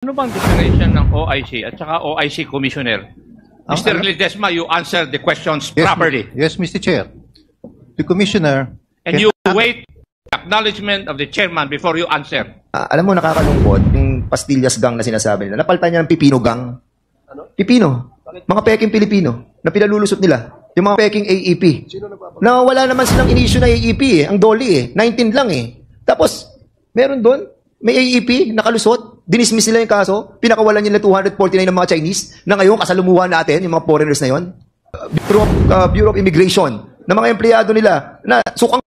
Ano bang declaration ng OIC at saka OIC Commissioner? Mr. Ledesma, you answer the questions properly. Yes, Mr. Chair. The Commissioner... And you wait acknowledgement of the chairman before you answer. Alam mo, nakakalungkot, yung pastillas gang na sinasabi nila. Napalitan niya ng pipino gang. Pipino. Mga peking Pilipino na pinalulusot nila. Yung mga peking AEP. Na wala naman silang in-issue na AEP eh. Ang Dolly eh. 19 lang eh. Tapos, meron doon, may AEP, nakalusot, dinismiss nila yung kaso, pinakawalan nila 249 ng mga Chinese, na ngayon kasalumuhan natin, yung mga foreigners na yon. Bureau of Immigration, na mga empleyado nila, na sukang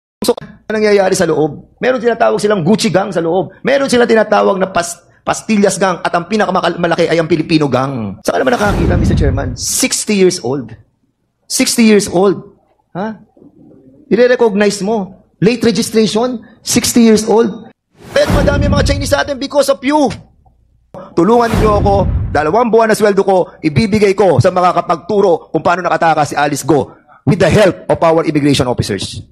nangyayari sa loob. Meron tinatawag silang Gucci gang sa loob. Meron silang tinatawag na pastillas gang at ang pinakamalaki ay ang Filipino gang. Saan ka naman nakakita, Mr. Chairman? 60 years old. 60 years old. Ha? I-recognize mo. Late registration, 60 years old. Pero madami mga Chinese sa atin because of you. Tulungan niyo ako, 2 buwan na sweldo ko, ibibigay ko sa makakapagturo kung paano nakatakas si Alice Go with the help of our immigration officers.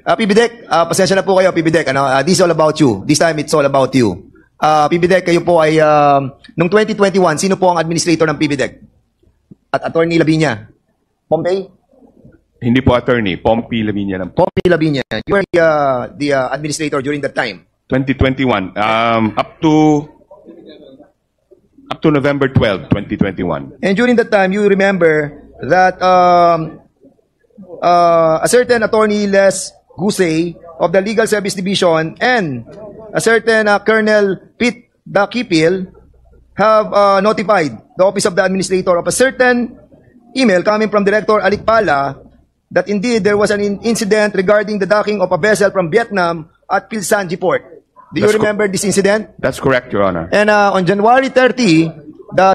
PBDEC, pasensya na po kayo, PBDEC. This is all about you. This time, it's all about you. PBDEC, kayo po ay, noong 2021, sino po ang administrator ng PBDEC? At Attorney Lavinia? Pompey? Hindi po attorney, Pompey Lavinia. Pompey Lavinia. You were the administrator during that time? 2021, up to November 12, 2021. And during that time, you remember that a certain Attorney Les Gusey of the Legal Service Division and a certain Colonel Pete Dakipil have notified the Office of the Administrator of a certain email coming from Director Alikpala that indeed there was an incident regarding the docking of a vessel from Vietnam at Pilsanji Port. Do you remember this incident? That's correct, Your Honor. And on January 30, the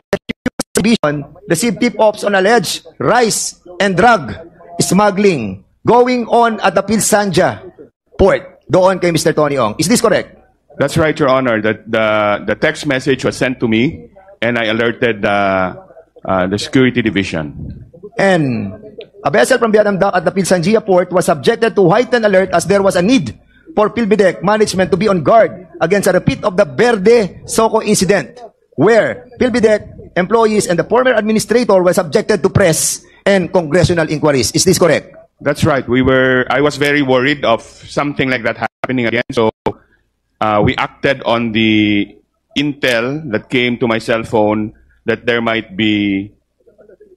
Division received tip-offs on alleged rice and drug smuggling going on at the Pilsanja Port doon kay Mr. Tony Ong. Is this correct? That's right, Your Honor. That the text message was sent to me, and I alerted the Security Division. And a vessel from Vietnam dock at the Pilsanjia Port was subjected to heightened alert as there was a need for PhilBidec management to be on guard against a repeat of the Verde Soco incident, where PhilBidec employees and the former administrator were subjected to press and congressional inquiries. Is this correct? That's right. I was very worried of something like that happening again. So we acted on the intel that came to my cell phone that there might be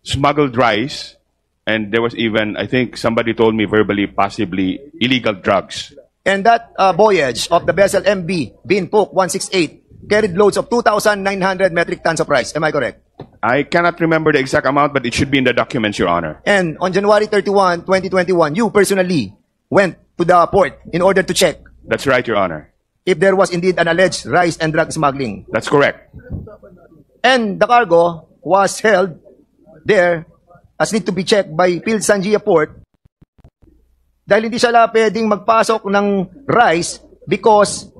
smuggled rice, and there was even, I think somebody told me verbally, possibly illegal drugs. And that voyage of the vessel MV Binpok 168 carried loads of 2,900 metric tons of rice. Am I correct? I cannot remember the exact amount, but it should be in the documents, Your Honor. And on January 31, 2021, you personally went to the port in order to check That's right, Your Honor. if there was indeed an alleged rice and drug smuggling. That's correct. And the cargo was held there as need to be checked by Pilsanjia Port dahil hindi siya pwedeng magpasok ng rice because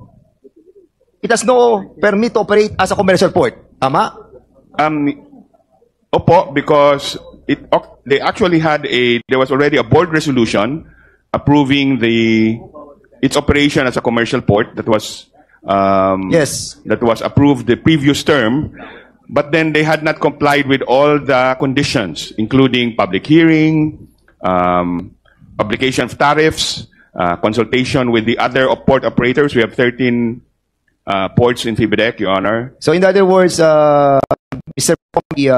it has no permit to operate as a commercial port. Tama? Opo, because they actually there was already a board resolution approving its operation as a commercial port that was Yes. that was approved the previous term, but then they had not complied with all the conditions, including public hearing, publication of tariffs, consultation with the other port operators. We have 13 ports in PhilBidec, Your Honor. So in other words, Mr. Pompey,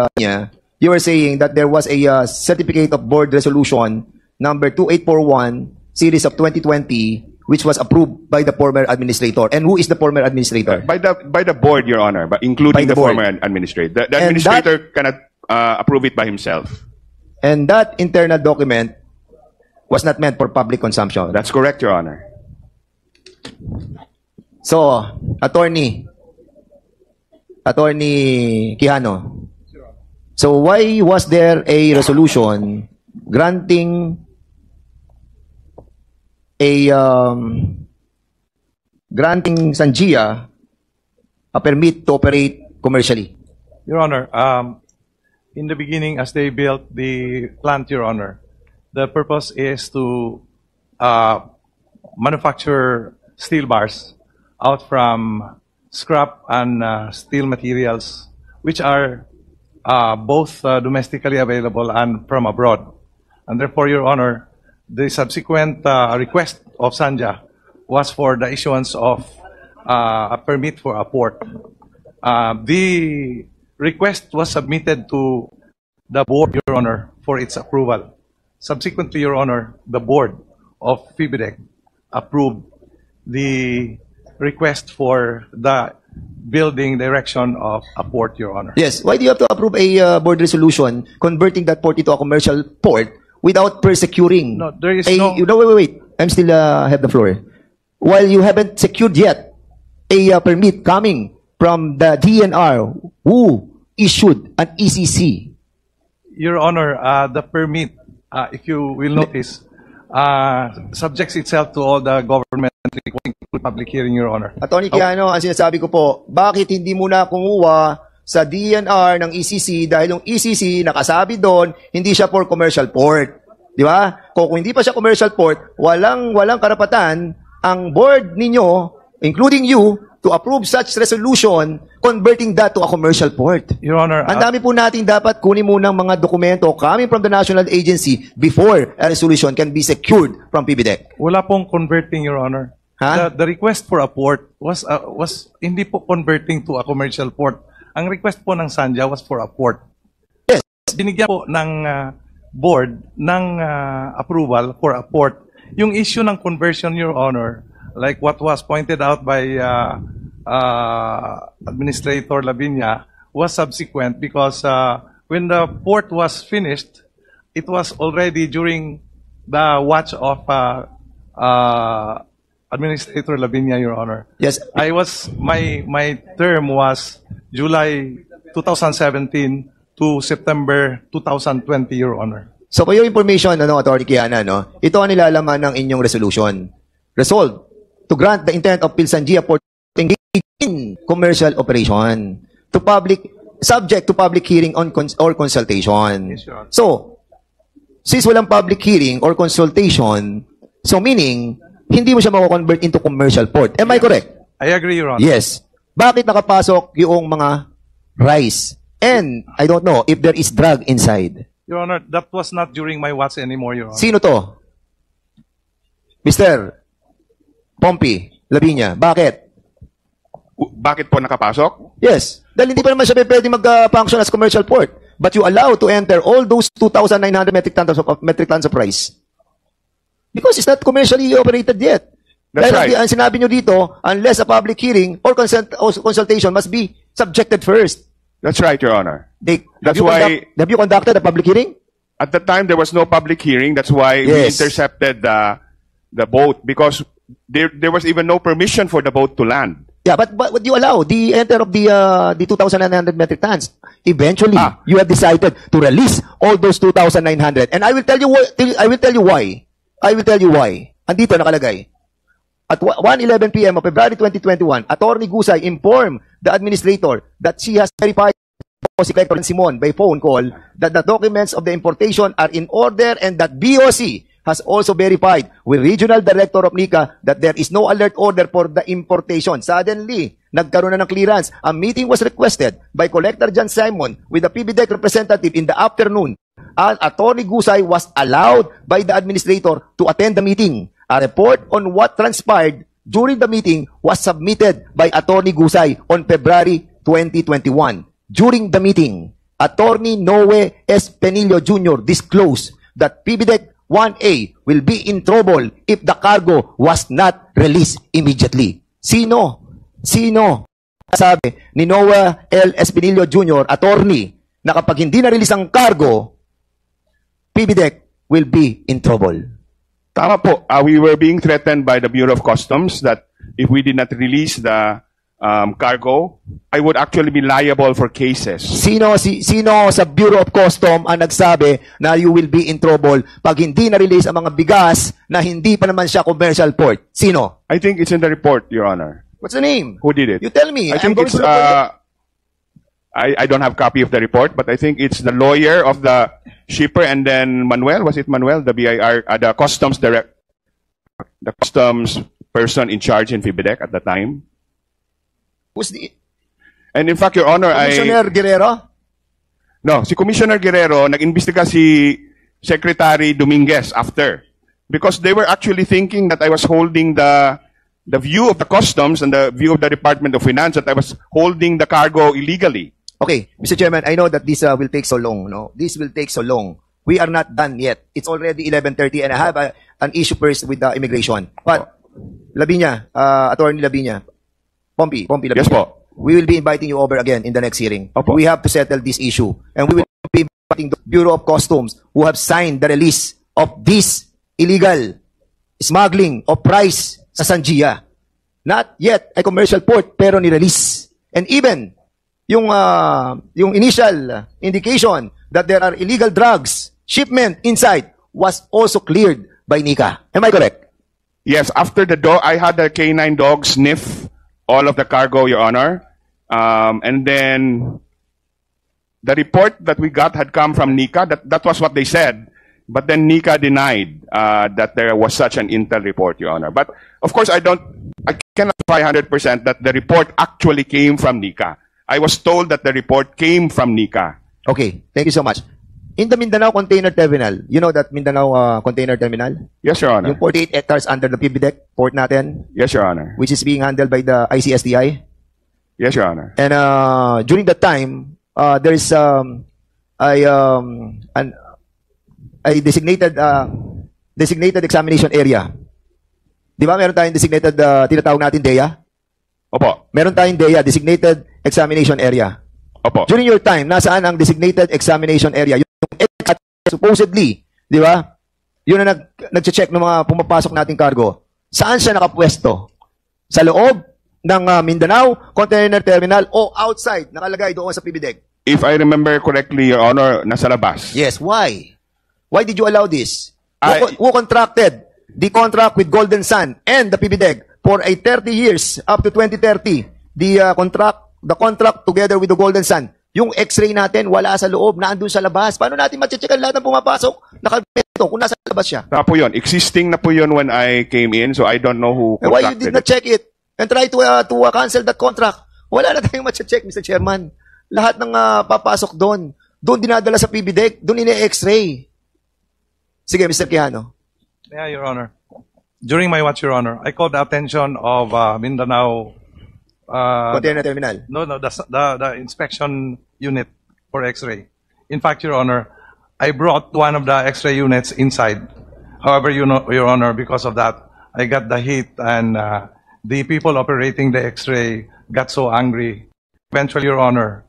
you were saying that there was a certificate of board resolution number 2841 series of 2020 which was approved by the former administrator. And who is the former administrator? By the board, Your Honor, but including the board. former administrator. The administrator cannot approve it by himself. And that internal document was not meant for public consumption. That's correct, Your Honor. So, Attorney Quijano, so why was there a resolution granting granting Sanjia a permit to operate commercially? Your Honor, in the beginning, as they built the plant, Your Honor, the purpose is to manufacture steel bars out from scrap and steel materials, which are both domestically available and from abroad. And therefore, Your Honor, the subsequent request of Sanja was for the issuance of a permit for a port. The request was submitted to the board, Your Honor, for its approval. Subsequently, Your Honor, the board of PBDEC approved the request for the building direction of a port, Your Honor. Yes. Why do you have to approve a board resolution converting that port into a commercial port without persecuting? No, there is a, no- You know, wait. I'm still have the floor. While you haven't secured yet a permit coming from the DNR who issued an ECC. Your Honor, the permit, if you will notice, subjects itself to all the government requiring public hearing, Your Honor. Attorney Quijano, ang sinasabi ko po, bakit hindi mo na kumuha sa DNR ng ECC dahil yung ECC nakasabi doon, hindi siya for commercial port. Di ba? Kung hindi pa siya commercial port, walang karapatan ang board ninyo, including you, to approve such resolution converting that to a commercial port. Your Honor, Ang dami po nating dapat kunin munang mga dokumento coming from the national agency before a resolution can be secured from PBDEC. wala pong converting, Your Honor. Ha? The request for a port was hindi po converting to a commercial port. Ang request po ng Sanja was for a port. Yes. Binigyan po ng board ng approval for a port. Yung issue ng conversion, Your Honor, like what was pointed out by Administrator Lavinia, was subsequent because when the port was finished, it was already during the watch of Administrator Lavinia, Your Honor. Yes. My term was July 2017 to September 2020, Your Honor. So, for your information, Attorney Kiana, ito ang nilalaman ng inyong resolution. Resolved to grant the intent of Pilsangia Port to engage in commercial operation subject to public hearing or consultation. Yes, Your Honor. So, since walang public hearing or consultation, so meaning, hindi mo siya mako-convert into commercial port. Am I correct? I agree, Your Honor. Yes. Bakit nakapasok yung mga rice? And I don't know if there is drug inside. Your Honor, that was not during my watch anymore, Your Honor. Sino to? Mr. Pompey Lavinia. Bakit? Bakit po nakapasok? Yes. Dahil hindi pa naman siya pwede mag-function as commercial port. But you allow to enter all those 2,900 metric tons of rice. Because it's not commercially operated yet. That's Dahil right. ang sinabi nyo dito, unless a public hearing or consultation must be subjected first. That's right, Your Honor. Have you conducted a public hearing? At the time, there was no public hearing. That's why we Yes. intercepted the boat because there was even no permission for the boat to land. Yeah, but you allow the enter of the 2,900 metric tons. Eventually, you have decided to release all those 2,900. And I will tell you why. I will tell you why. Andito nakalagay. At 1:11 p.m. of February 2021, Attorney Gusay informed the administrator that she has verified si Collector Simon by phone call that the documents of the importation are in order and that BOC has also verified with Regional Director of NICA that there is no alert order for the importation. Suddenly, nagkaroon na ng clearance. A meeting was requested by Collector John Simon with the PBDEC representative in the afternoon. And Attorney Gusay was allowed by the administrator to attend the meeting. A report on what transpired during the meeting was submitted by Attorney Gusay on February 2021. During the meeting, Attorney Noe S. Penilio Jr. disclosed that PBDEC 1A will be in trouble if the cargo was not released immediately. Sino sabi ni Noe L. Espinilio Jr., attorney, na kapag hindi na-release ang cargo, PBDEC will be in trouble? Tama po. We were being threatened by the Bureau of Customs that if we did not release the cargo, I would actually be liable for cases. Sino sa Bureau of Customs ang nagsabi na you will be in trouble pag hindi na-release ang mga bigas na hindi pa naman siya commercial port? Sino? I think it's in the report, Your Honor. What's the name? Who did it? You tell me. I think it's, to look I don't have copy of the report, but I think it's the lawyer of the shipper and then Manuel, was it Manuel, the BIR, the customs direct, the customs person in charge in FIBIDEC at the time. Who's the And in fact, Your Honor, Commissioner Guerrero? No, si Commissioner Guerrero, nag-imbestiga si Secretary Dominguez after. Because they were actually thinking that I was holding the view of the customs and the view of the Department of Finance, that I was holding the cargo illegally. Okay, Mr. Chairman, I know that this will take so long. No, this will take so long. We are not done yet. It's already 11:30, and I have an issue first with the immigration. But Labiña, Attorney Labiña, Pompey Labiña. Yes po. We will be inviting you over again in the next hearing. Opo. We have to settle this issue, and we will be inviting the Bureau of Customs who have signed the release of this illegal smuggling of price sa Sanjia. Not yet a commercial port, pero ni-release. And even yung initial indication that there are illegal drugs shipment inside was also cleared by NICA. Am I correct? Yes, after the dog, I had the K9 dog sniff all of the cargo, Your Honor. And then the report that we got had come from NICA. That was what they said. But then NICA denied that there was such an intel report, Your Honor. But of course, I cannot verify 100% that the report actually came from NICA. I was told that the report came from NICA. Okay, thank you so much. In the Mindanao Container Terminal, you know that Mindanao Container Terminal? Yes, Your Honor. Yung 48 hectares under the PBDEC port natin, Yes, Your Honor. which is being handled by the ICSDI. Yes, Your Honor. And during that time, there is a designated examination area. Di ba meron tayong designated, tinatawag natin DEA? Opo. Meron tayong DEA, designated examination area. Opo. During your time, nasaan ang designated examination area? Yung supposedly, di ba? Yun ang nag-check ng mga pumapasok nating cargo. Saan siya nakapwesto? Sa loob ng Mindanao Container Terminal o outside, nakalagay doon sa PBDEC? If I remember correctly, Your Honor, nasa labas. Yes, why? Why did you allow this? I- Who contracted the contract with Golden Sun and the PBDEC for a 30 years up to 2030? The contract together with the Golden Sun. Yung X-ray natin wala sa loob, naandun sa labas. Paano natin ma-check ang lahat ng pumapasok? Nakabeto kung nasa labas siya. Na po yun. Existing na po yun when I came in, so I don't know who And why you contracted did not check it and try to cancel that contract? Wala na tayong ma-check, Mr. Chairman. Lahat ng papasok doon dinadala sa PBDEC, doon ine-X-ray. Sige, Mr. Quijano. Yeah, Your Honor. During my watch, Your Honor, I called the attention of Mindanao. Container Terminal. No, the inspection unit for X-ray. In fact, Your Honor, I brought one of the X-ray units inside. However, you know, Your Honor, because of that, I got the heat, and the people operating the X-ray got so angry. Eventually, Your Honor,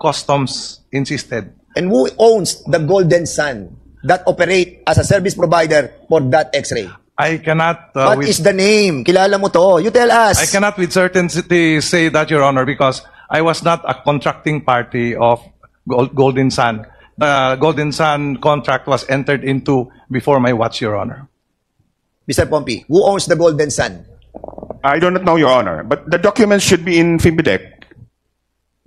customs insisted. And who owns the Golden Sun that operate as a service provider for that X-ray? I cannot. What is the name? Kilala mo to. You tell us. I cannot with certainty say that, Your Honor, because I was not a contracting party of Golden Sun. The Golden Sun contract was entered into before my watch, Your Honor. Mr. Pompey, who owns the Golden Sun? I do not know, Your Honor. But the documents should be in FIBIDEC.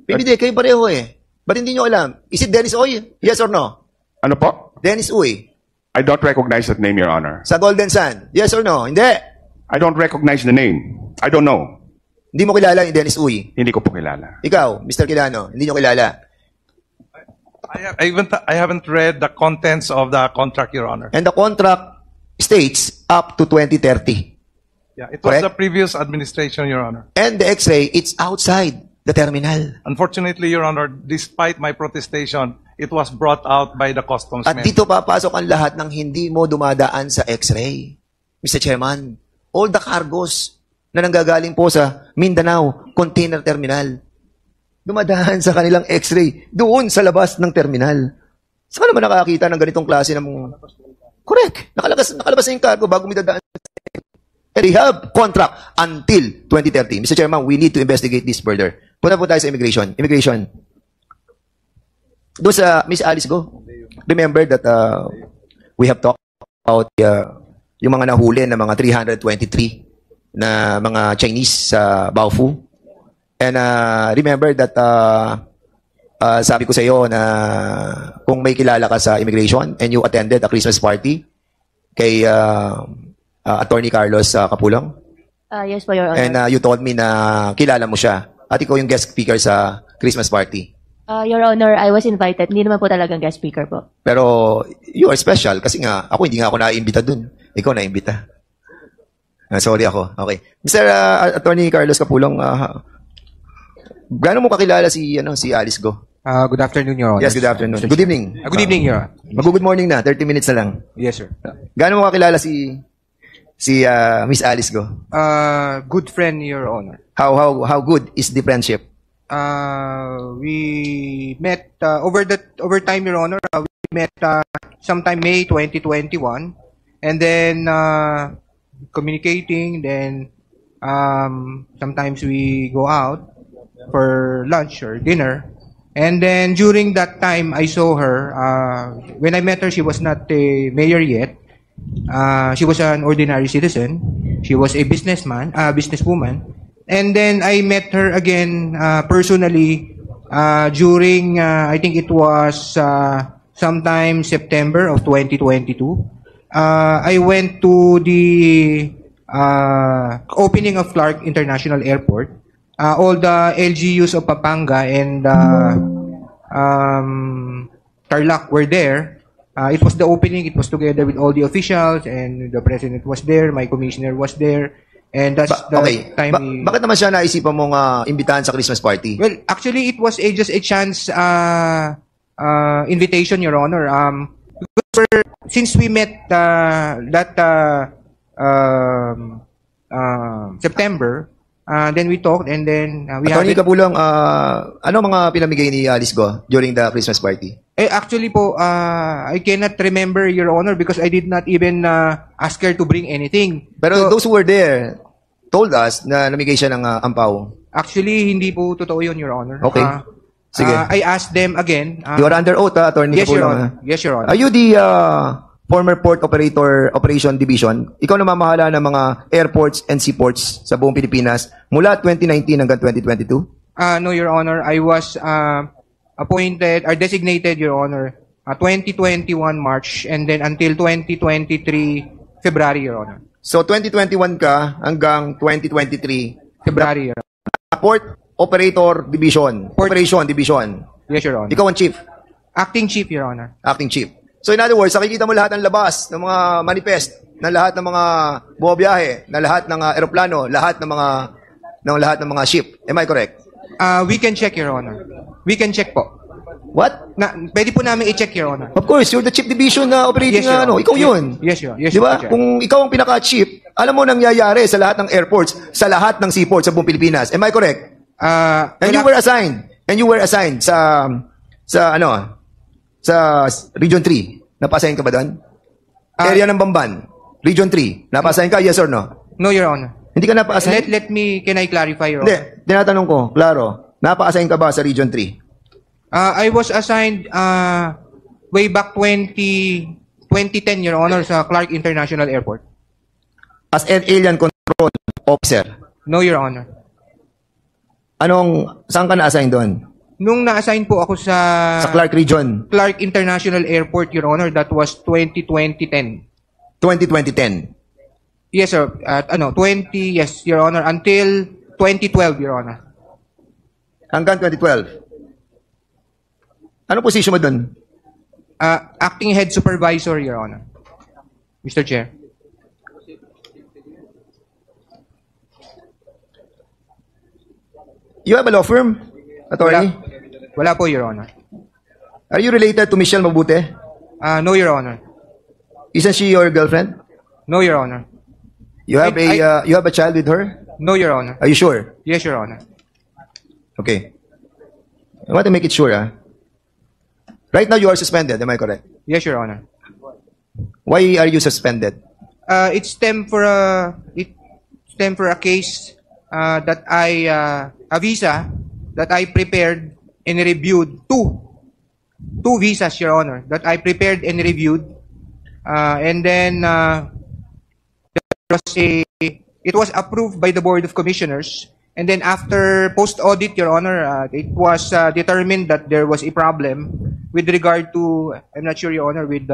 PBDEC, kayo pareho eh. Ba't hindi nyo alam? Is it Dennis Uy? Yes or no? Ano po? Dennis Uy. I don't recognize that name, Your Honor. Sa Golden Sun? Yes or no? Hindi. I don't recognize the name. I don't know. Hindi mo kilala yung Dennis Uy. Hindi ko po kilala. Ikaw, Mr. Quijano, hindi nyo kilala. I haven't read the contents of the contract, Your Honor. And the contract states up to 2030. Yeah, it was Correct. the previous administration, Your Honor. And the X-ray, it's outside the terminal. Unfortunately, Your Honor, despite my protestation, it was brought out by the customs At men. dito papasok ang lahat ng hindi mo dumadaan sa X-ray. Mr. Chairman, all the cargos na nanggagaling po sa Mindanao Container Terminal, dumadaan sa kanilang X-ray doon sa labas ng terminal. Saan ka naman nakakita ng ganitong klase ng... Correct. Nakalabas na yung cargo bago midadaan. And they have contract until 2030. Mr. Chairman, we need to investigate this further. Punta po tayo sa immigration. Immigration. Doon sa Miss Alice Go. Remember that we have talked about yung mga nahuli na mga 323 na mga Chinese sa Baofu. And remember that sabi ko sa iyo na kung may kilala ka sa immigration and you attended a Christmas party kay Attorney Carlos Capulong. Yes po, Your Honor. And you told me na kilala mo siya. At ikaw yung guest speaker sa Christmas party. Your Honor, I was invited. Hindi naman po talagang guest speaker po. Pero you are special kasi nga, hindi nga ako naimbita dun. Ikaw naimbita. Sorry ako. Okay. Mr. Attorney Carlos Capulong, gaano mo kakilala si Alice Go? Good afternoon, Your Honor. Yes, good afternoon. Good evening. Good evening, Your Honor. Mag-good morning na. 30 minutes na lang. Yes, sir. Gaano mo kakilala si Miss Alice Go? Good friend, Your Honor. How good is the friendship? We met over time, Your Honor. We met sometime May 2021, and then communicating. Then sometimes we go out for lunch or dinner, and then during that time, I saw her. When I met her, she was not a mayor yet. She was an ordinary citizen. She was a businesswoman. And then I met her again personally during, I think it was sometime September of 2022. I went to the opening of Clark International Airport. All the LGUs of Pampanga and Tarlac were there. It was the opening. It was together with all the officials, and the president was there. My commissioner was there. And that's the time bakit naman siya naisipan mong imbitahan sa Christmas party? Well, actually, it was just a chance invitation, Your Honor. Since we met that September, then we talked, and then we Attorney Capulong, ano mga pinamigay ni Alice Go during the Christmas party? Actually po, I cannot remember, Your Honor, because I did not even ask her to bring anything. Pero those who were there told us na namigay siya ng ampaw. Actually, hindi po totoo yun, Your Honor. Okay. Sige. I asked them again. You are under oath, Attorney Yes, Your Capulong. Honor. Yes, Your Honor. Are you the former Port Operation Division? Ikaw namamahala ng mga airports and seaports sa buong Pilipinas mula 2019 hanggang 2022? No, Your Honor. I was appointed or designated, Your Honor, 2021 March and then until 2023 February, Your Honor. So 2021 ka hanggang 2023 February, Your Honor. Port Operator Division. Operation Division. Yes, Your Honor. Ikaw ang chief. Acting Chief, Your Honor. Acting chief. So in other words, nakikita mo lahat ng labas ng mga manifest, na lahat ng mga bumabiyahe, na lahat ng eroplano, lahat ng mga ship. Am I correct? We can check, Your Honor. We can check po. What? Pwede po namin i-check, Your Honor. Of course, you're the chief division na operating Yes, Your Honor. Ikaw yun. Yes, Your Honor. Yes, Di ba? Your Honor. Kung ikaw ang pinaka-chief, alam mo nangyayari sa lahat ng airports, sa lahat ng seaports sa buong Pilipinas. Am I correct? And you were assigned sa Region 3. Napasahin ka ba doon? Area ng Bamban. Region 3. Napasahin ka, yes or no? No, Your Honor. Hindi ka napa-assign? Can I clarify, Your Hindi. Honor? Tinatanong ko, klaro. Napa-assign ka ba sa Region 3? I was assigned way back 2010, Your Honor, sa Clark International Airport. As an alien control officer. No, Your Honor. Saan ka na-assign doon? Nung na-assign po ako sa Clark Region? Clark International Airport, Your Honor, that was 2010. 2010. Yes, sir. Yes, Your Honor, until 2012, Your Honor. Hanggang 2012. Anong position mo doon? Acting Head Supervisor, Your Honor. Mr. Chair. You have a law firm, attorney? Wala po, Your Honor. Are you related to Michelle Mabute? No, Your Honor. Isn't she your girlfriend? No, Your Honor. You have you have a child with her? No, Your Honor. Are you sure? Yes, Your Honor. Okay. I want to make it sure, Right now, you are suspended. Am I correct? Yes, Your Honor. Why are you suspended? It stemmed for a case that a visa that I prepared and reviewed two visas, Your Honor, that I prepared and reviewed, and then it was approved by the Board of Commissioners. And then after post-audit, Your Honor, it was determined that there was a problem with regard to, I'm not sure, Your Honor, with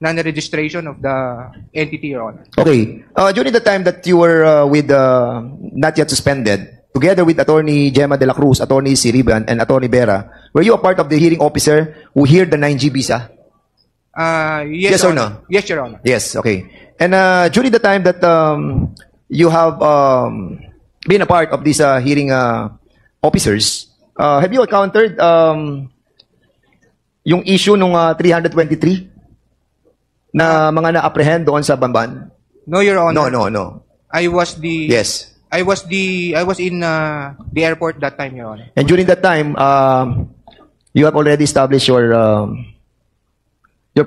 non-registration of the entity, Your Honor. Okay. During the time that you were with not yet suspended, together with Attorney Gemma de la Cruz, Attorney Siriban, and Attorney Vera, were you a part of the hearing officer who heard the 9G visa? Yes, Yes or Your Honor. no? Yes, Your Honor. Yes, okay. And during the time that you have been a part of these hearing officers, have you encountered yung issue nung 323 na mga na-apprehend doon sa Bamban? No, Your Honor. No. I was the. Yes. I was in the airport that time, Your Honor. And during that time, you have already established your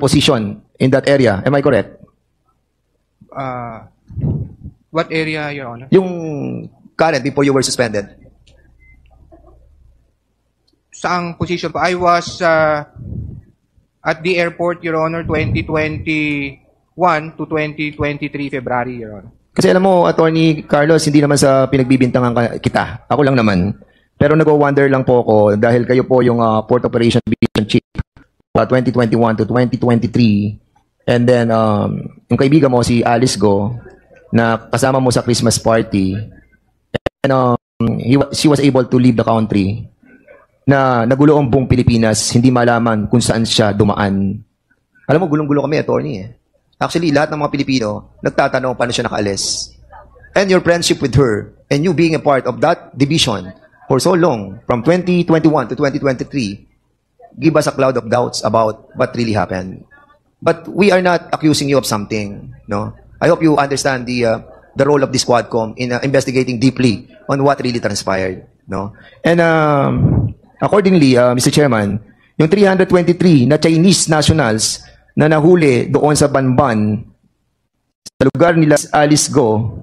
position in that area. Am I correct? What area, Your Honor? Yung current before you were suspended. Saang position po? I was at the airport, Your Honor, 2021 to 2023 February, Your Honor. Kasi alam mo, Attorney Carlos, hindi naman sa pinagbibintangan kita. Ako lang naman. Pero nag-wonder lang po ako dahil kayo po yung Port Operation Division Chief 2021 to 2023. And then, yung kaibigan mo, si Alice Go, na kasama mo sa Christmas party. And she was able to leave the country na nagulo ang buong Pilipinas, hindi malaman kung saan siya dumaan. Alam mo, gulong-gulo kami, Attorney. Actually, lahat ng mga Pilipino, nagtatanong paano siya nakaalis. And your friendship with her, and you being a part of that division for so long, from 2021 to 2023, give us a cloud of doubts about what really happened. But we are not accusing you of something, no? I hope you understand the role of the Squadcom in investigating deeply on what really transpired, no? And accordingly, Mr. Chairman, yung 323 na Chinese nationals na nahuli doon sa Banban, sa lugar nila Alice Go,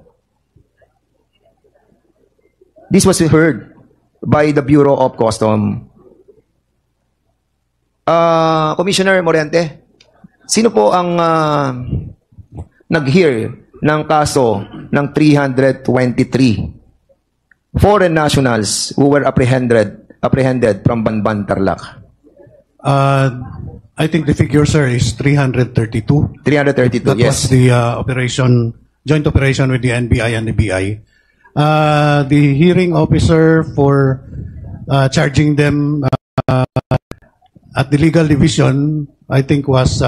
this was heard by the Bureau of Custom. Commissioner Morente, sino po ang nag-hear ng kaso ng 323 foreign nationals who were apprehended from Banban, Tarlac? I think the figure, sir, is 332. 332, That yes. was the joint operation with the NBI and the BI. The hearing officer for charging them at the legal division, I think was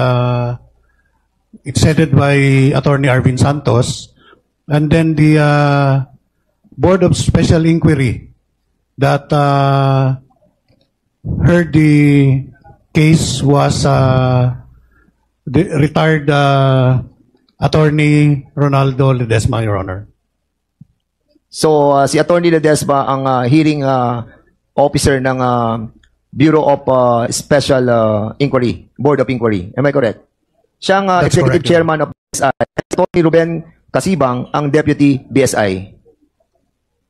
it's headed by Attorney Arvin Santos, and then the Board of Special Inquiry that heard the case was the retired Attorney Ronaldo Ledesma, Your Honor. So, si Attorney Ledesma ang hearing officer ng Bureau of Special Inquiry, Board of Inquiry. Am I correct? Siya ang That's Executive correct, Chairman of BSI. Attorney Ruben Kasibang ang Deputy BSI.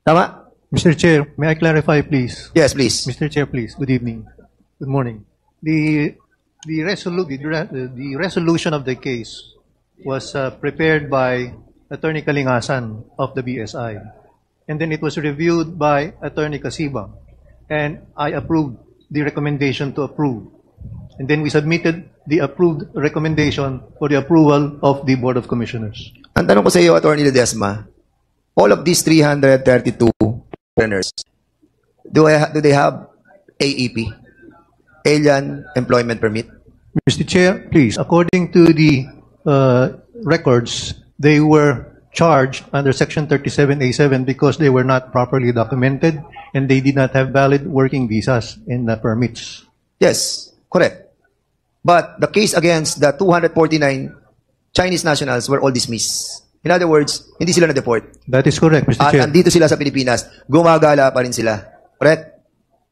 Tama? Mr. Chair, may I clarify, please? Yes, please. Mr. Chair, please. Good evening. Good morning. The resolution of the case was prepared by Attorney Kalingasan of the BSI, and then it was reviewed by Attorney Kasibang, and I approved the recommendation to approve, and then we submitted the approved recommendation for the approval of the Board of Commissioners. Ang tanong ko sa iyo, Attorney Ledesma, all of these 332 foreigners, do they have AEP? Alien Employment Permit? Mr. Chair, please. According to the records, they were charged under Section 37A7 because they were not properly documented and they did not have valid working visas and permits. Yes, correct. But the case against the 249 Chinese nationals were all dismissed. In other words, hindi sila na-deport. That is correct, Mr. At Chair. andito sila sa Pilipinas, gumagala pa rin sila. Correct?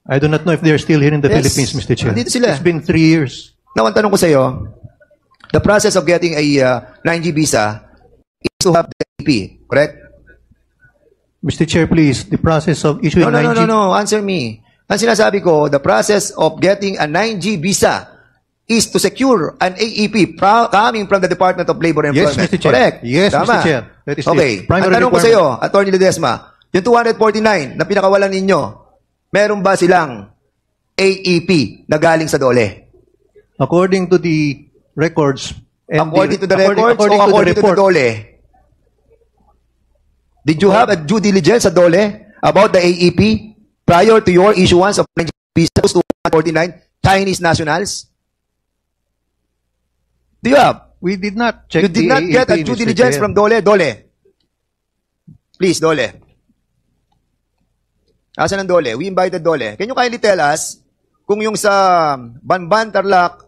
I do not know if they are still here in the Yes. Philippines, Mr. Chair. Andito sila. It's been 3 years. Now, ang tanong ko sa iyo, the process of getting a 9G visa is to have the AEP, correct? Mr. Chair, please, the process of issuing No. Answer me. Ang sinasabi ko, the process of getting a 9G visa is to secure an AEP coming from the Department of Labor and Yes, Employment. Mr. Chair. Correct? Yes, Tama. Mr. Chair. That is okay. the primary Ang tanong ko sa iyo, requirement. Attorney Ledesma, yung 249 na pinakawalan ninyo, meron ba silang AEP na galing sa DOLE? According to the records And According to the records according o to the according to the report. DOLE? Did you have a due diligence sa DOLE about the AEP prior to your issuance of visas to 149 Chinese nationals? Do you have? We did not check You did the not get a AEP, due Mr. diligence Chair. from Dole? Dole. Please, Dole. Asan ang Dole? We invited Dole. Can you kindly tell us kung yung sa Banban Tarlac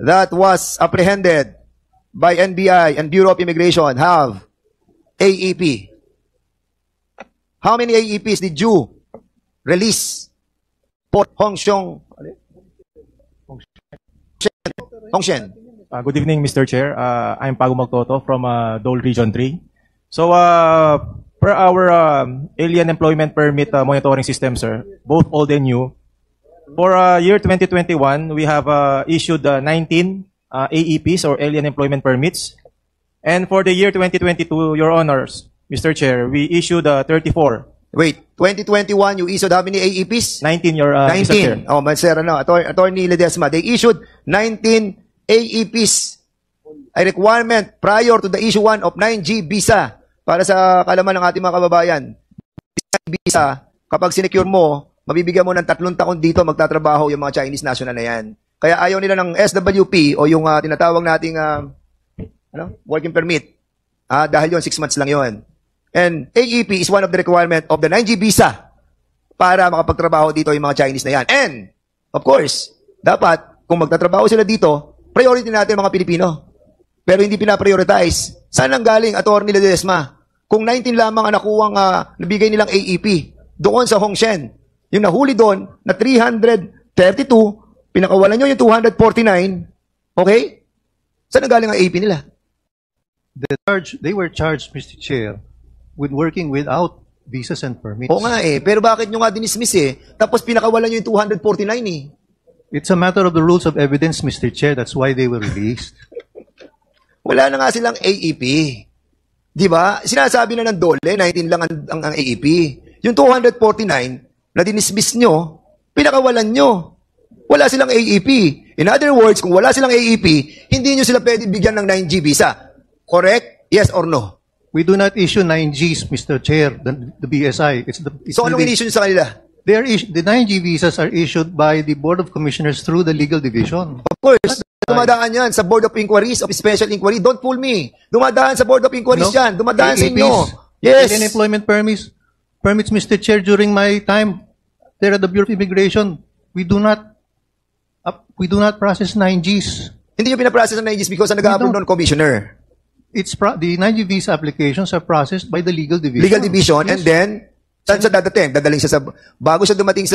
that was apprehended by NBI and Bureau of Immigration have AEP? How many AEPs did you release for Hongshen? Hongshen. Good evening, Mr. Chair. I'm Pago Magtoto from Dole Region 3. So, per our alien employment permit monitoring system, sir, both old and new, for year 2021, we have issued 19 AEPs or alien employment permits. And for the year 2022, Your Honors, Mr. Chair, we issued 34. Wait, 2021, you issued how many AEPs? 19, Mr. Chair. 19. Oh, Sir, Attorney Ledesma, they issued 19 AEPs, a requirement prior to the issuance of 9G visa. Para sa kalaman ng ating mga kababayan, visa, kapag sinecure mo, mabibigyan mo ng 3 taon dito magtatrabaho yung mga Chinese national na yan. Kaya ayaw nila ng SWP o yung tinatawag nating working permit. Dahil yon 6 months lang yon. And AEP is one of the requirement of the 9G visa para makapagtrabaho dito yung mga Chinese na yan. And, of course, dapat, kung magtatrabaho sila dito, priority natin mga Pilipino. Pero hindi pinaprioritize. Saan ang galing, Attorney Ledesma? Kung 19 lamang ang nakuwang nabigay nilang AEP doon sa Hongshen, yung nahuli doon na 332, pinakawalan nyo yung 249, okay? Saan ang galing ang AEP nila? They were charged, Mr. Chair, with working without visas and permits. Oo nga pero bakit nyo nga dinismiss Tapos pinakawalan nyo yung 249 It's a matter of the rules of evidence, Mr. Chair. That's why they were released. Wala na nga silang AEP. Di ba? Sinasabi na ng Dole, 19 lang ang AEP. Yung 249 na dinismiss nyo, pinakawalan nyo. Wala silang AEP. In other words, kung wala silang AEP, hindi nyo sila pwede bigyan ng 9G visa. Correct? Yes or no? We do not issue 9Gs, Mr. Chair, the BSI. So anong in-issue nyo sa kanila? The 9G visas are issued by the Board of Commissioners through the Legal Division. Of course. Dumadaan yan sa Board of Inquiries of Special Inquiry. Don't fool me. Dumadaan sa Board of Inquiries yan. Dumadaan sa inyo. Yes. Alien employment permits, Mr. Chair, during my time there at the Bureau of Immigration, we do not process 9Gs. Hindi yung pinaprocess ng 9Gs because nag-approve doon commissioner. The 9G visa applications are processed by the Legal Division. Legal Division, Yes. and then, saan siya dadating? Dadaling siya bago siya dumating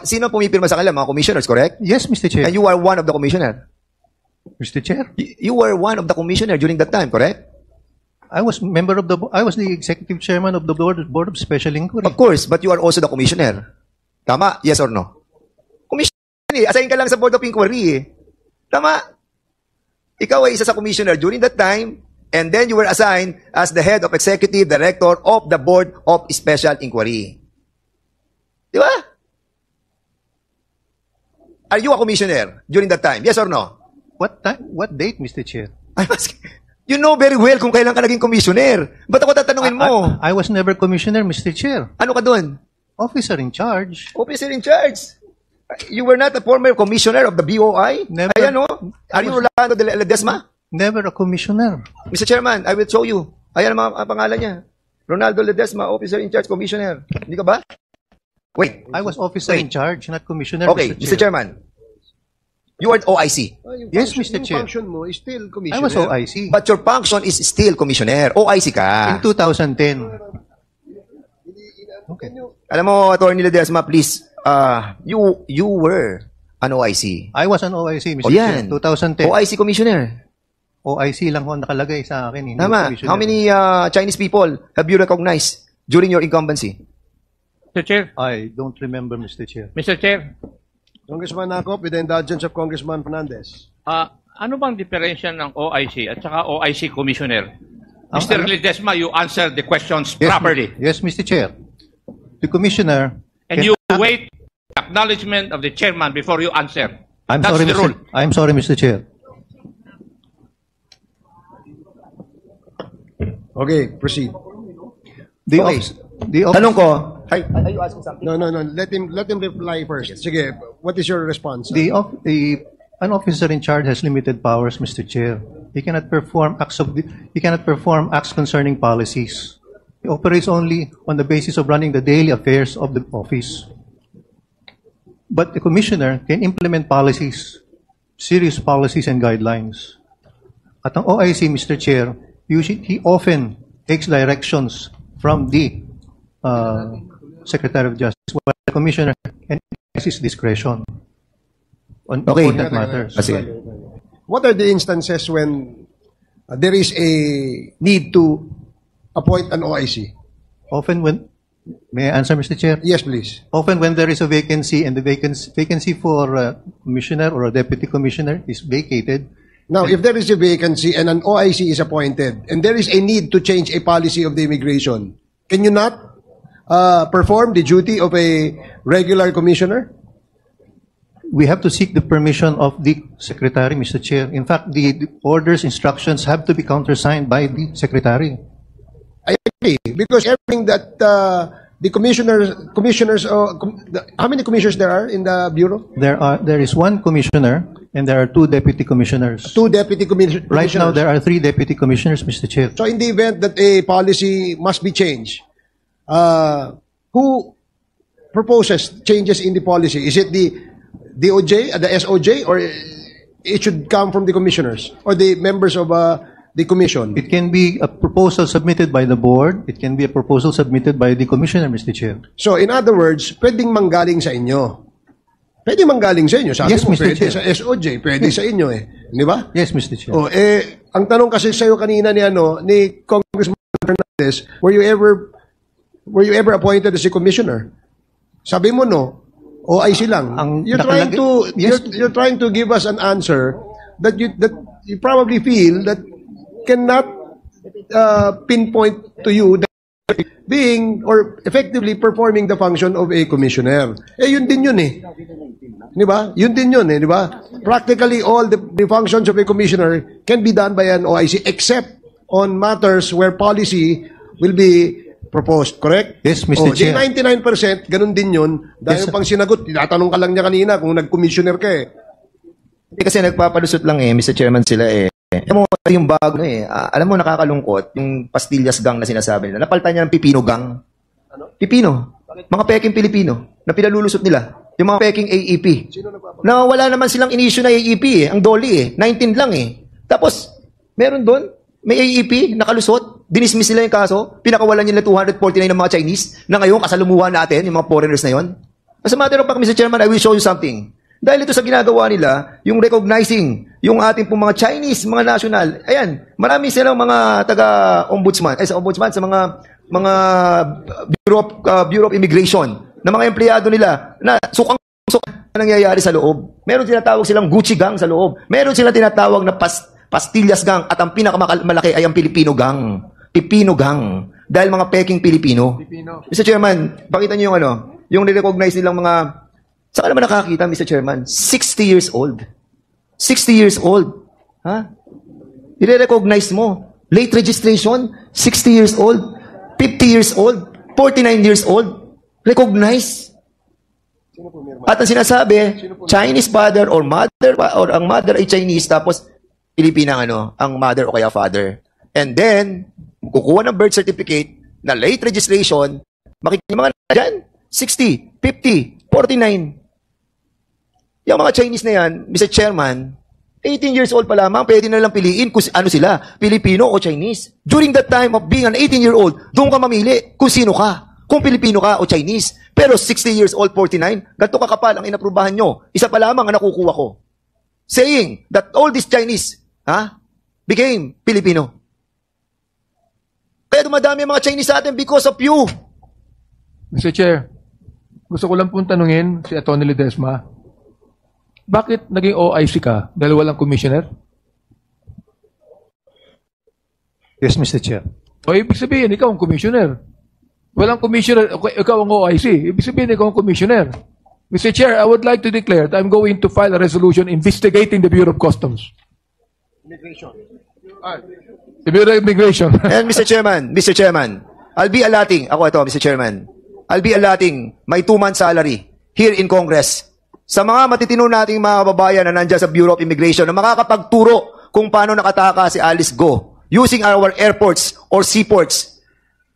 sino pumipirma sa kanila? Mga commissioners, correct? Yes, Mr. Chair. And you are one of the commissioner. Mr. Chair, You were one of the commissioner during that time, correct? I was the executive chairman of the Board of Special Inquiry. Of course, but you are also the commissioner. Tama? Yes or no? Commissioner assign ka lang sa Board of Inquiry Tama? Ikaw ay isa sa commissioner during that time, and then you were assigned as the head of executive director of the Board of Special Inquiry. Di ba? Are you a commissioner during that time? Yes or no? What date, Mr. Chair? You know very well kung kailan ka naging commissioner. Ba't ako tatanungin mo? I was never commissioner, Mr. Chair. Ano ka doon? Officer in charge. Officer in charge. You were not a former commissioner of the BOI? Never. Ayan, no? Are you Rolando de Ledesma? Never a commissioner. Mr. Chairman, I will show you. Ayan ang mga pangalan niya. Ronaldo Ledesma, officer in charge, commissioner. Hindi ka ba? Wait. I was officer in charge, not commissioner, Okay, Mr. Mr. Chairman. You are OIC. Yes, Mr. Chair. Function mo is still I commissioner. was OIC. But your function is still commissioner. OIC ka. In 2010. Okay. Alam mo, Attorney Ledesma, please, you were an OIC. I was an OIC, Mr. O yan. Chair. 2010. OIC commissioner. OIC lang ho nakalagay sa akin. Hindi Tama. commissioner. How many Chinese people have you recognized during your incumbency? Mr. Chair, I don't remember, Mr. Chair. Mr. Chair, Congressman Nakop, with the indulgence of Congressman Fernandez. ano bang diferensya ng OIC at saka OIC Commissioner? Mr. Ledesma, you answered the questions properly. Yes, Mr. Chair. The commissioner. And you wait acknowledgement of the chairman before you answer. I'm That's sorry, the rule. I'm sorry, Mr. Chair. Okay, proceed. The Okay. office, the office, Tanong ko, are you asking something? No. Let him reply first. Sige, what is your response? an officer in charge has limited powers, Mr. Chair. He cannot perform acts concerning policies. He operates only on the basis of running the daily affairs of the office. But the commissioner can implement policies, serious policies and guidelines. At ang OIC, Mr. Chair, he often takes directions from the Secretary of Justice, while the commissioner can exercise discretion on Okay. important matters. Sige. What are the instances when there is a need to appoint an OIC? Often when, may I answer, Mr. Chair? Yes, please. Often when there is a vacancy and the vacancy for a commissioner or a deputy commissioner is vacated, Now, if there is a vacancy and an OIC is appointed, and there is a need to change a policy of the immigration, can you not perform the duty of a regular commissioner? we have to seek the permission of the secretary, Mr. Chair. In fact, the orders, instructions have to be countersigned by the secretary. I agree, because everything that the commissioners, how many commissioners there are in the bureau? There is one commissioner and there are two deputy commissioners. Two deputy commissioners. Right now, there are three deputy commissioners, Mr. Chair. So, in the event that a policy must be changed, who proposes changes in the policy? Is it the DOJ, the SOJ, or it should come from the commissioners or the members of the commission? It can be a proposal submitted by the board. It can be a proposal submitted by the commissioner, Mr. Chair. So, in other words, pwedeng manggaling sa inyo. Pwede manggaling sa inyo. Sabi Yes, mo, Mr. pwede Chair. sa SOJ, pwede sa inyo eh. Di ba? Yes, Mr. Chair. Oh, ang tanong kasi sa'yo kanina ni Congressman Fernandez, were you ever appointed as a commissioner? Sabi mo no, OIC lang. You're trying to give us an answer that you probably feel that cannot pinpoint to you that being or effectively performing the function of a commissioner. Yun din yun eh. Di ba? Yun din yun eh, di ba? Practically all the functions of a commissioner can be done by an OIC except on matters where policy will be proposed, correct? Yes, Mr. Chair. 99%, ganun din yun. Dahil Yes, pang sinagot, tinatanong ka lang niya kanina kung nag-commissioner ka eh. Kasi nagpapalusot lang Mr. Chairman sila eh. Alam mo, yung bago alam mo, nakakalungkot, yung pastillas gang na sinasabi nila. Napalitan niya ng pipino gang. Pipino. Mga peking Pilipino na pinalulusot nila. Yung mga peking AEP. Na wala naman silang inisyu na AEP eh. Ang doli eh. 19 lang eh. Tapos, meron doon, may AEP, nakalusot, dinismiss nila yung kaso, pinakawalan nila 249 ng mga Chinese, na ngayon kasalumuhan natin, yung mga foreigners na yon. As a matter of fact, Mr. Chairman, I will show you something. Dahil ito sa ginagawa nila, yung recognizing yung ating pong mga Chinese, mga national, ayan, marami silang mga taga-ombudsman, sa ombudsman, sa mga Bureau of Immigration, na mga empleyado nila, na sukang-sukang nangyayari sa loob. Meron tinatawag silang Gucci gang sa loob. Meron silang tinatawag na pastillas gang, at ang pinakamalaki ay ang Filipino gang. Pipino gang. Dahil mga peking Pilipino. Mr. Chairman, pakita niyo yung yung nirecognize nilang mga. Saan ka naman nakakita, Mr. Chairman? 60 years old. 60 years old. Ha? I-recognize mo. Late registration, 60 years old. 50 years old. 49 years old. Recognize. At ang sinasabi, Chinese father or mother, or ang mother ay Chinese, tapos Pilipina ang mother o kaya father. And then, kukuha ng birth certificate na late registration, makikita mga dyan, 60, 50, 49. Yung mga Chinese na yan, Mr. Chairman, 18 years old pa lamang, pwede na lang piliin kung ano sila, Filipino o Chinese. During that time of being an 18-year-old, doon ka mamili kung sino ka, kung Filipino ka o Chinese. Pero 60 years old, 49, ganito kakapal ang inaprubahan nyo. Isa pa lamang ang nakukuha ko. Saying that all these Chinese became Filipino. Kaya dumadami ang mga Chinese sa atin because of you. Mr. Chair, gusto ko lang pong tanungin si Atty. Ledesma, bakit naging OIC ka dahil walang commissioner? Yes, Mr. Chair. O ibig sabihin, ikaw ang commissioner. Walang commissioner, ikaw ang OIC. Ibig sabihin, ikaw ang commissioner. Mr. Chair, I would like to declare that I'm going to file a resolution investigating the Bureau of Customs. The Bureau of Immigration. And Mr. Chairman, I'll be allotting, Mr. Chairman, I'll be allotting my 2-month salary here in Congress sa mga matitino nating mga kababayan na nandiyan sa Bureau of Immigration na makakapagturo kung paano nakataka si Alice Go using our airports or seaports.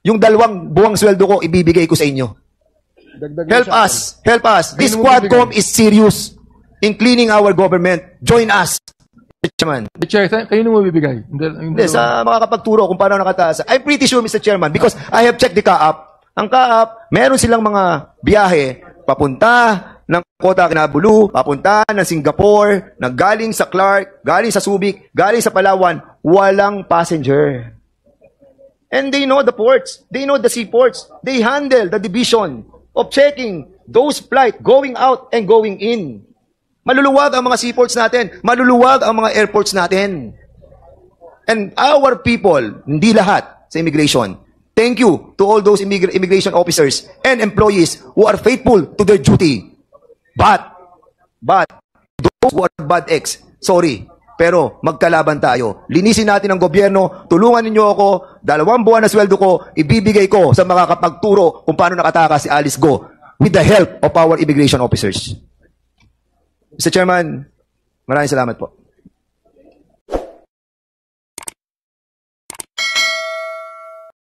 Yung 2 buwang sweldo ko, ibibigay ko sa inyo. Help us. This Quadcom is serious in cleaning our government. Join us. Chairman. Chair, kayo nung mabibigay? Hindi, sa makakapagturo kung paano nakataas. I'm pretty sure, Mr. Chairman, because I have checked the CAAP. Ang CAAP, meron silang mga biyahe papunta ng Kota Kinabalu, papunta ng Singapore, galing sa Clark, galing sa Subic, galing sa Palawan, walang passenger. And they know the ports. They know the seaports. They handle the division of checking those flights going out and going in. Maluluwag ang mga seaports natin. Maluluwag ang mga airports natin. And our people, hindi lahat sa immigration. Thank you to all those immigration officers and employees who are faithful to their duty. But, those who are bad eggs, sorry, pero magkalaban tayo. Linisin natin ang gobyerno, tulungan ninyo ako, 2 buwan na sweldo ko, ibibigay ko sa makakapagturo kung paano nakataka si Alice Go with the help of our immigration officers. Mr. Chairman, maraming salamat po.